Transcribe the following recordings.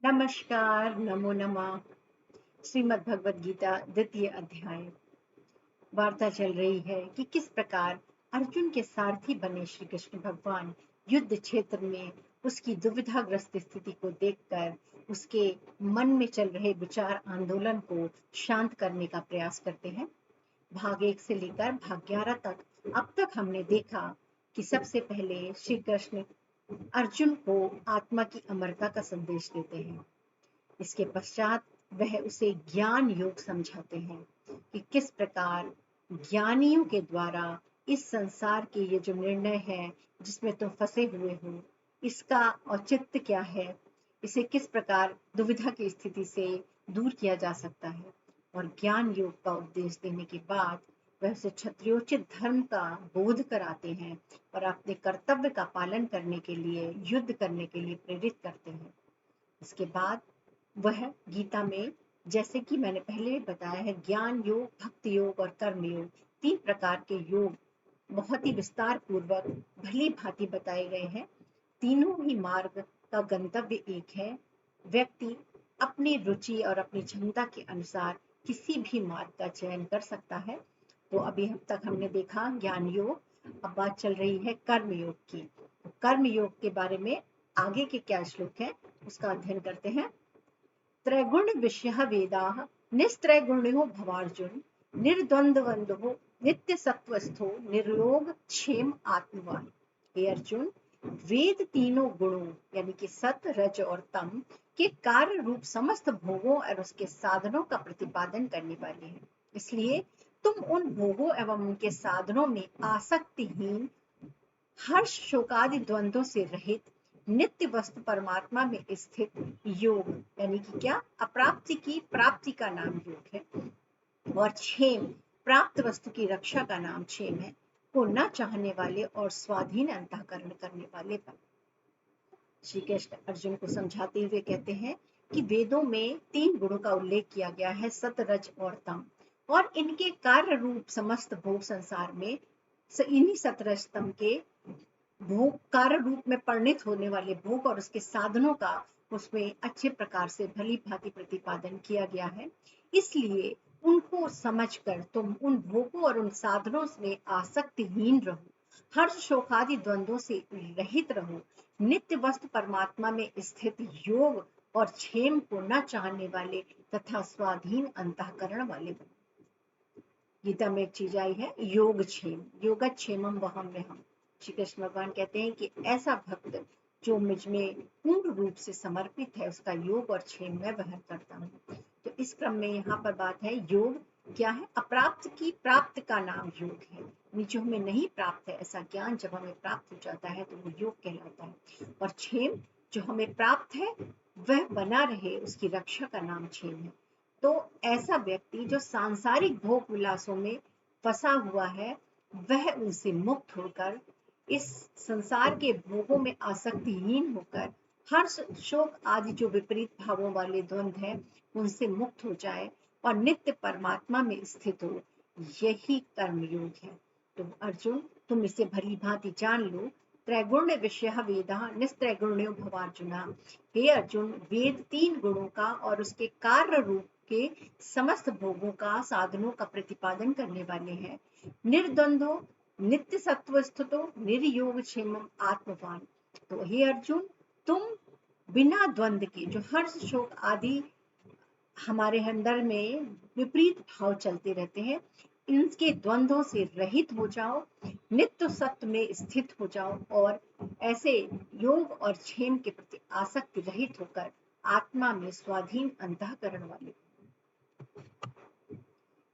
नमस्कार, नमो नमः। श्रीमद् भगवद गीता द्वितीय अध्याय। वार्ता चल रही है कि किस प्रकार अर्जुन के सारथी बने श्री कृष्ण भगवान युद्ध क्षेत्र में उसकी दुविधाग्रस्त स्थिति को देखकर उसके मन में चल रहे विचार आंदोलन को शांत करने का प्रयास करते हैं। भाग 1 से लेकर भाग 11 तक अब तक हमने देखा कि सबसे पहले श्री कृष्ण अर्जुन को आत्मा की अमरता का संदेश देते हैं। इसके पश्चात वह उसे ज्ञान योग समझाते हैं कि किस प्रकार ज्ञानियों के द्वारा इस संसार के ये जो निर्णय है जिसमें तुम फंसे हुए हो, इसका औचित्य क्या है, इसे किस प्रकार दुविधा की स्थिति से दूर किया जा सकता है। और ज्ञान योग का उपदेश देने के बाद वह उसे क्षत्रियोचित धर्म का बोध कराते हैं और अपने कर्तव्य का पालन करने के लिए, युद्ध करने के लिए प्रेरित करते हैं। इसके बाद वह गीता में, जैसे कि मैंने पहले भी बताया है, ज्ञान योग, भक्ति योग और कर्म योग, 3 प्रकार के योग बहुत ही विस्तार पूर्वक भली भांति बताए गए हैं। तीनों ही मार्ग का गंतव्य एक है। व्यक्ति अपनी रुचि और अपनी क्षमता के अनुसार किसी भी मार्ग का चयन कर सकता है। तो अभी अब तक हमने देखा ज्ञान योग, अब बात चल रही है कर्म योग की। तो कर्म योग के बारे में आगे के क्या श्लोक है उसका अध्ययन करते हैं। त्रैगुण विषय वेदाः निस्त्रैगुण्यो भवार्जुन निर्द्वंद्वंदो नित्य सत्वस्थो निर्योग क्षेम आत्मवान। हे अर्जुन, वेद तीनों गुणों यानी कि सत, रज और तम के कार्य रूप समस्त भोगों और उसके साधनों का प्रतिपादन करने वाले हैं। इसलिए तुम उन भोगों एवं उनके साधनों में आसक्तिहीन, हर्ष शोकादि द्वंद्वों से रहित, नित्य वस्तु परमात्मा में स्थित योग यानी कि क्या, अप्राप्ति की प्राप्ति का नाम योग है, और क्षेम, प्राप्त वस्तु की रक्षा का नाम क्षेम है, को न चाहने वाले और स्वाधीन अंतःकरण करने वाले पर। श्री कृष्ण अर्जुन को समझाते हुए कहते हैं कि वेदों में 3 गुणों का उल्लेख किया गया है, सत, रज और तम, और इनके कार्य रूप समस्त भोग संसार में इन्हीं सत, रज, तम के भोग कार्य रूप में परिणित होने वाले भोग और उसके साधनों का उसमें अच्छे प्रकार से भली भांति प्रतिपादन किया गया है। इसलिए उनको समझकर तुम उन भोगों और उन साधनों में आसक्तिहीन रहो, हर्ष शोकादि द्वंद्वों से रहित रहो, नित्य वस्तु परमात्मा में स्थित योग और क्षेम को न चाहने वाले तथा स्वाधीन अंतःकरण वाले बनो। गीता में एक चीज आई है, योग क्षेम, योगक्षेमम वहम्यहम्। श्री कृष्ण भगवान कहते हैं कि ऐसा भक्त जो मुझ में पूर्ण रूप से समर्पित है, उसका योग और क्षेम मैं वहन करता हूँ। तो इस क्रम में यहाँ पर बात है, योग क्या है? अप्राप्त की प्राप्त का नाम योग है। जो हमें नहीं प्राप्त है ऐसा ज्ञान जब हमें प्राप्त हो जाता है तो वो योग कहलाता है। और क्षेम, जो हमें प्राप्त है वह बना रहे, उसकी रक्षा का नाम क्षेम है। तो ऐसा व्यक्ति जो सांसारिक भोग विलासों में फंसा हुआ है, वह उनसे मुक्त होकर, इस संसार के भोगों में आसक्तिहीन होकर, हर्ष शोक आदि जो विपरीत भावों वाले द्वंद्व है उनसे मुक्त हो जाए और नित्य परमात्मा में स्थित हो, यही कर्मयोग है। तो अर्जुन, तुम इसे भली भांति जान लो। त्रैगुण्य विषय वेदा निस्त्रैगुण्यो भवार्जुना। हे अर्जुन, वेद 3 गुणों का और उसके कार्य रूप के समस्त भोगों का, साधनों का प्रतिपादन करने वाले हैं। निर्द्वंद्व नित्य सत्व स्थितो निर्योग क्षेमम आत्मवान। तो हे अर्जुन, तुम बिना द्वंद्व के, जो हर्ष शोक आदि हमारे अंदर में विपरीत भाव चलते रहते हैं, इनके द्वंद्वों से रहित हो जाओ, नित्य सत्व में स्थित हो जाओ और ऐसे योग और क्षेम के प्रति आसक्ति रहित होकर आत्मा में स्वाधीन अंतःकरण वाले।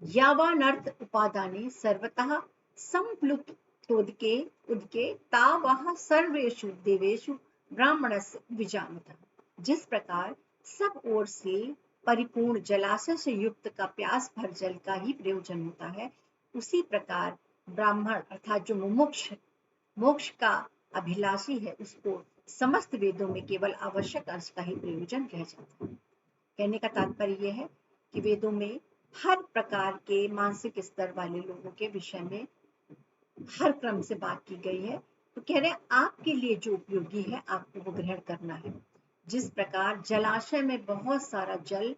यावानर्थ उपादाने सर्वतः संप्लुतोदके उदके तावह सर्वेषु देवेषु ब्राह्मणस्य विजानतः। जिस प्रकार सब ओर से परिपूर्ण जलाशय से युक्त का प्यास भर जल का ही प्रयोजन होता है, उसी प्रकार ब्राह्मण अर्थात जो मुमुक्ष, मोक्ष का अभिलाषी है, उसको समस्त वेदों में केवल आवश्यक अंश का ही प्रयोजन रह जाता है। कहने का तात्पर्य यह है कि वेदों में हर प्रकार के मानसिक स्तर वाले लोगों के विषय में हर क्रम से बात की गई है। तो कह रहे हैं आपके लिए जो उपयोगी है आपको वो ग्रहण करना है। जिस प्रकार जलाशय में बहुत सारा जल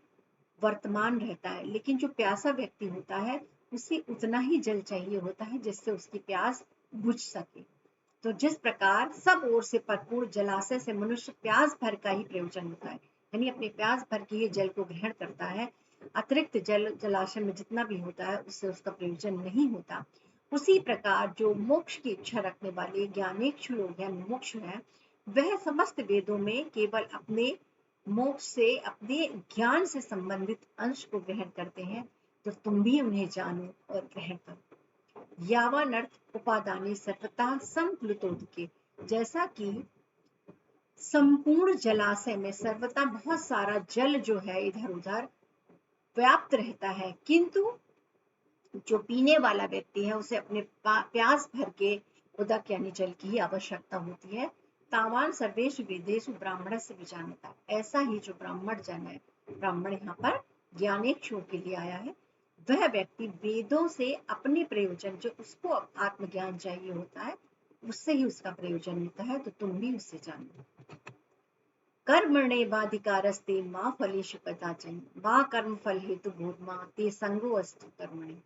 वर्तमान रहता है, लेकिन जो प्यासा व्यक्ति होता है उसे उतना ही जल चाहिए होता है जिससे उसकी प्यास बुझ सके। तो जिस प्रकार सब ओर से भरपूर जलाशय से मनुष्य प्यास भर का ही प्रयोजन होता है, यानी अपने प्यास भर के ही जल को ग्रहण करता है, अतिरिक्त जल जलाशय में जितना भी होता है उससे उसका प्रयोजन नहीं होता। उसी प्रकार जो मोक्ष की इच्छा रखने वाले ज्ञानेक्षु लोग या मुमुक्षु हैं, वह समस्त वेदों में केवल अपने मोक्ष से, अपने ज्ञान से संबंधित अंश को ग्रहण करते हैं। तो तुम भी उन्हें जानो और ग्रहण करो। यावानर्थ उपादाने सर्वतः संप्लुतोदके, जैसा कि संपूर्ण जलाशय में सर्वथा बहुत सारा जल जो है इधर उधर व्याप्त रहता है, किंतु जो पीने वाला व्यक्ति है उसे अपने प्यास भर के उदक यानी जल की ही आवश्यकता होती है। तावान सर्वेश वेदेषु ब्राह्मण से विजानता, ऐसा ही जो ब्राह्मण जन है, ब्राह्मण यहाँ पर ज्ञानेक्षु के लिए आया है, वह व्यक्ति वेदों से अपने प्रयोजन, जो उसको आत्मज्ञान चाहिए होता है, उससे ही उसका प्रयोजन होता है। तो तुम भी उससे जानो। कर्मण्येवाधिकारस्ते मा फलेषु कदाचन मा कर्म फल हेतु भूर्मा ते संगो अस्तु कर्मणि।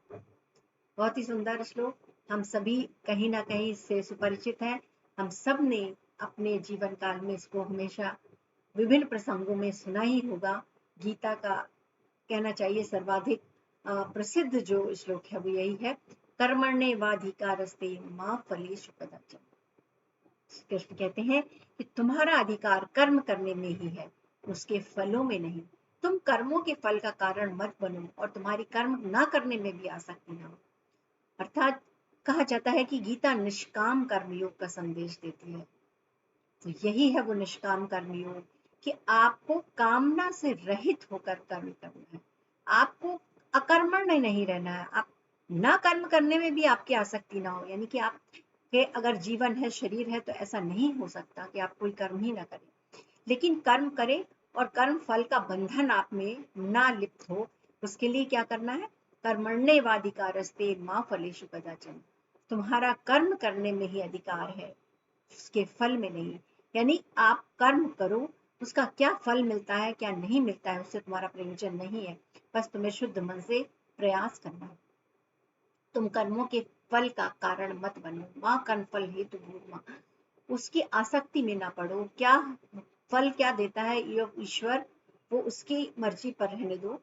बहुत ही सुंदर श्लोक, हम सभी कहीं ना कहीं इससे सुपरिचित हैं। हम सब ने अपने जीवन काल में इसको हमेशा विभिन्न प्रसंगों में सुना ही होगा। गीता का कहना चाहिए सर्वाधिक प्रसिद्ध जो श्लोक है वो यही है, कर्मण्येवाधिकारस्ते मा फलेषु कदाचन। कृष्ण कहते हैं कि तुम्हारा अधिकार कर्म करने में ही है, उसके फलों में नहीं। तुम कर्मों के फल का कारण मत बनो और तुम्हारी कर्म ना करने में भी आसक्ति ना हो। अर्थात कहा जाता है कि गीता निष्काम कर्मयोग का संदेश देती है। तो यही है वो निष्काम कर्मयोग, कि आपको कामना से रहित होकर कर्म करना है, आपको अकर्मण्य नहीं रहना है। आप ना कर्म करने में भी आपकी आसक्ति ना हो, यानी कि आप कि अगर जीवन है, शरीर है, तो ऐसा नहीं हो सकता कि आप कोई कर्म ही ना करें, लेकिन कर्म करें और कर्म फल का बंधन आप में ना लिप्त हो। उसके लिए क्या करना है, कर्मण्येवाधिकारस्ते मा फलेषु कदाचन, तुम्हारा कर्म करने में ही अधिकार है, उसके फल में नहीं। यानी आप कर्म करो, उसका क्या फल मिलता है क्या नहीं मिलता है उससे तुम्हारा प्रयोजन नहीं है, बस तुम्हें शुद्ध मन से प्रयास करना है। तुम कर्मों के फल का कारण मत बनो, माँ कर्म फल हेतु भूर्मा, उसकी आसक्ति में ना पड़ो। क्या फल क्या देता है ये ईश्वर, वो उसकी मर्जी पर रहने दो।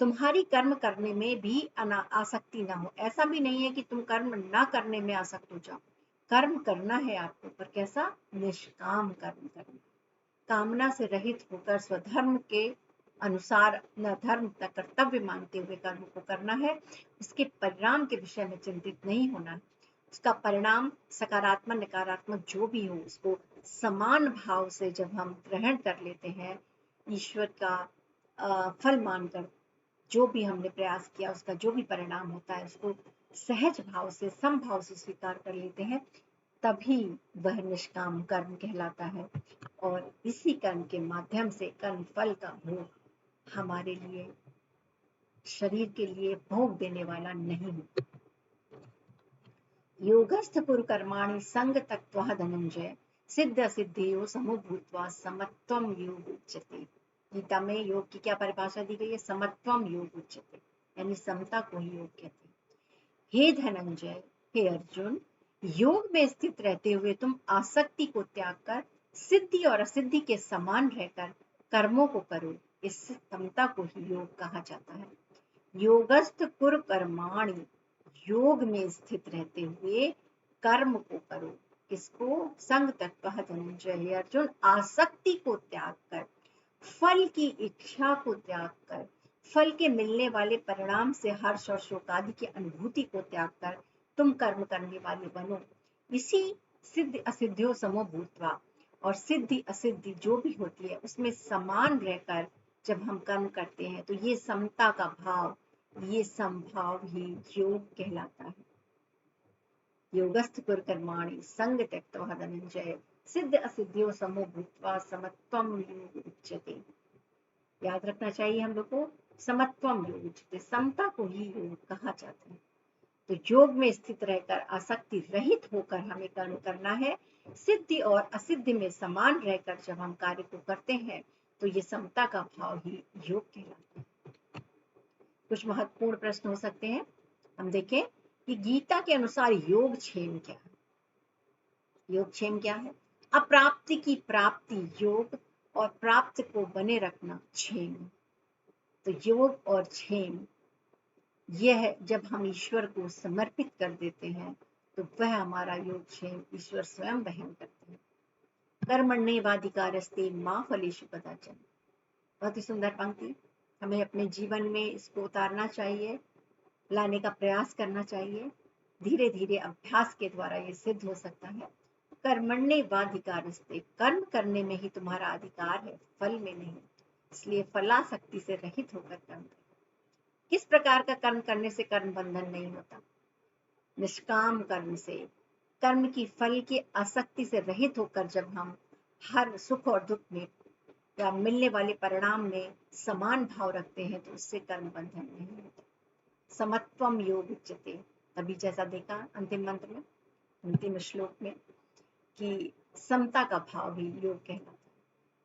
तुम्हारी कर्म करने में भी आसक्ति ना हो। ऐसा भी नहीं है कि तुम कर्म ना करने में आसक्त हो जाओ, कर्म करना है आपको, पर कैसा, निष्काम कर्म करना, कामना से रहित होकर स्वधर्म के अनुसार न धर्म न कर्तव्य मानते हुए कर्म को करना है। उसके परिणाम के विषय में चिंतित नहीं होना है। उसका परिणाम सकारात्मक नकारात्मक जो भी हो, उसको समान भाव से जब हम ग्रहण कर लेते हैं, ईश्वर का फल मानकर, जो भी हमने प्रयास किया उसका जो भी परिणाम होता है उसको सहज भाव से, समभाव से स्वीकार कर लेते हैं, तभी वह निष्काम कर्म कहलाता है। और इसी कर्म के माध्यम से कर्म फल का भोग हमारे लिए, शरीर के लिए भोग देने वाला नहीं होता। योगस्थ कुरु कर्माणि संग त्यक्त्वा धनंजय सिद्ध सिद्धियो समभूत्वा समत्वम योग उच्यते। गीता में योग की क्या परिभाषा दी गई है, समत्वम योग उच्यते, यानी समता को ही योग कहते हैं। हे धनंजय, हे अर्जुन, योग में स्थित रहते हुए तुम आसक्ति को त्याग कर सिद्धि और असिद्धि के समान रहकर कर्मों को करो, इस समता को ही योग कहा जाता है। योगस्थ कुरु कर्माणि, योग में स्थित रहते हुए कर्म को करो, किसको, संग त्यक्त्वा धनंजय, अर्जुन, आसक्ति को त्याग कर, फल की इच्छा को त्याग कर, फल के मिलने वाले परिणाम से हर्ष और शोक आदि की अनुभूति को त्याग कर तुम कर्म करने वाले बनो। इसी सिद्धि असिद्धियों समो भूत्वा, और सिद्धि असिद्धि जो भी होती है उसमें समान रहकर जब हम कर्म करते हैं, तो ये समता का भाव, ये समभाव ही योग कहलाता है। योगस्थ कुरु कर्माणि संग त्यक्त्वा धनंजय सिद्ध असिद्धियों समो भूत्वा समत्वम योग उच्यते। याद रखना चाहिए हम लोग को, समत्वम योग उच्यते, समता को ही योग कहा जाता है। तो योग में स्थित रहकर आसक्ति रहित होकर हमें कर्म करना है, सिद्धि और असिद्धि में समान रहकर जब हम कार्य को करते हैं तो ये समता का भाव ही योग कहलाता है। कुछ महत्वपूर्ण प्रश्न हो सकते हैं। हम देखें कि गीता के अनुसार योगक्षेम क्या है। योगक्षेम क्या है? अप्राप्ति की प्राप्ति योग और प्राप्त को बने रखना क्षेम। तो योग और क्षेम यह जब हम ईश्वर को समर्पित कर देते हैं तो वह हमारा योगक्षेम ईश्वर स्वयं वहन करते हैं। कर्मण्येवाधिकारस्ते मा फलेषु कदाचन। बहुत ही सुंदर पंक्ति। हमें अपने जीवन में इसको उतारना चाहिए, लाने का प्रयास करना चाहिए। धीरे धीरे अभ्यास के द्वारा ये सिद्ध हो सकता है। कर्मण्येवाधिकारस्ते, कर्म करने में ही तुम्हारा अधिकार है, फल में नहीं। इसलिए फलासक्ति से रहित होकर कर्म करो। किस प्रकार का कर्म करने से कर्म बंधन नहीं होता? निष्काम कर्म से, कर्म की फल की आसक्ति से रहित होकर जब हम हर सुख और दुख में या मिलने वाले परिणाम में समान भाव रखते हैं तो उससे कर्म बंधन नहीं होता। समत्वम योग उच्यते। तभी जैसा देखा अंतिम मंत्र में, अंतिम श्लोक में, कि समता का भाव भी योग कहलाता है।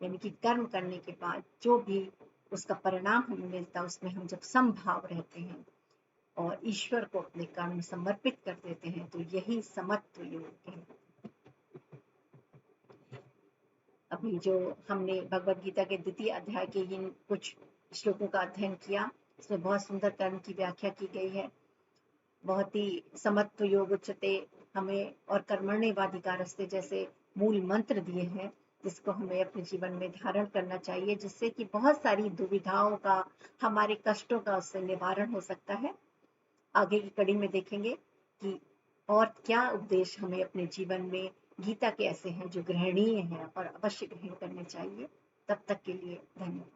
यानी कि कर्म करने के बाद जो भी उसका परिणाम हमें मिलता है उसमें हम जब समभाव रहते हैं और ईश्वर को अपने कर्म समर्पित कर देते हैं तो यही समत्व योग है। अभी जो हमने भगवत गीता के द्वितीय अध्याय के इन कुछ श्लोकों का अध्ययन किया, इसमें बहुत सुंदर कर्म की व्याख्या की गई है। बहुत ही समत्व योग उच्यते हमें और कर्मण्येवाधिकारस्ते जैसे मूल मंत्र दिए हैं जिसको हमें अपने जीवन में धारण करना चाहिए, जिससे कि बहुत सारी दुविधाओं का, हमारे कष्टों का उससे निवारण हो सकता है। आगे की कड़ी में देखेंगे कि और क्या उपदेश हमें अपने जीवन में गीता के ऐसे हैं जो ग्रहणीय हैं और अवश्य ग्रहण करने चाहिए। तब तक के लिए धन्यवाद।